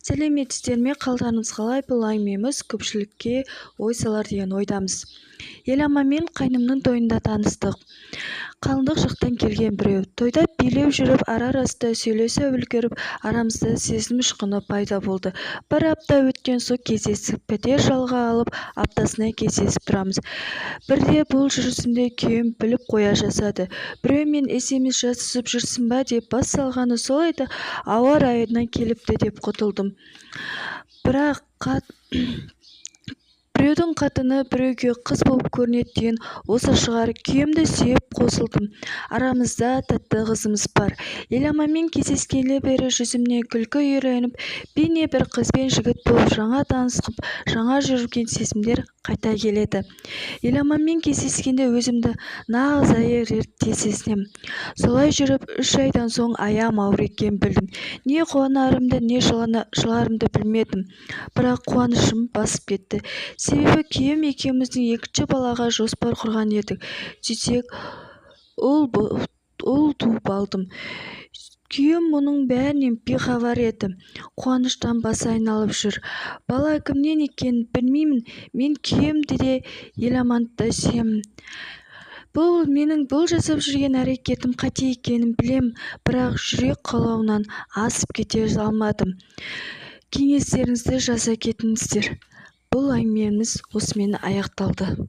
Сәлеметсіздер ме, қалдарыңыз қалай? Бұл әңгімеміз көпшілікке ой салар деген ойдамыз. Еламанмен қайнымның тойында таныстық. Қалыңдық жақтан келген біреу. Тойда билеп жүріп, ара-арасында сөйлесе үлгеріп, арамызда сезім ұшқыны пайда болды. Бір апта өткен соң кездесіп, пәтер жалға алып, аптасына кездесіп тұрамыз. Бірде бұл жүрісімде күйеуім біліп қоя жаздады. Біреумен SMS жазысып жүрсің ба деп бас салғаны сол еді, ауа райынан келіпті деп құтылдым. Бірақ біреудің қатыны біреуге қыз болып көрінеді деген осы шығар. Күйеуімді сүйіп қосылдым. Арамызда тәтті қызымыз бар. Еламанмен кездескелі бері жүзімнен күлкі үйреніп, бейне бір қыз бен жігіт болып жаңа танысып, жаңа жүрген сезімдер қайта келеді. Еламанмен кездескенде өзімді нағыз әйел ретінде сезінем. Солай жүріп 3 айдан соң аяғым ауыр екенін білдім. Не қуанарымды, не жыларымды білмедім. Бірақ қуанышым басып кетті. Себебі күйеуім екеуміздің екінші балаға жоспар құрған едік. Сөйтсек, ұл туып алдым. Күйеуім мұның бәрінен бейхабар еді. Қуаныштан басы айналып жүр. Бала кімнен екенін білмеймін. Мен күйеуімді де, Еламанды да сүйемін. Менің бұл жасап жүрген әрекетім қате екенін білем, бірақ жүрек қалауынан асып кете алмадым. Кеңестеріңізді жаза кетіңіздер. Бұл әңгімеміз осымен аяқталды.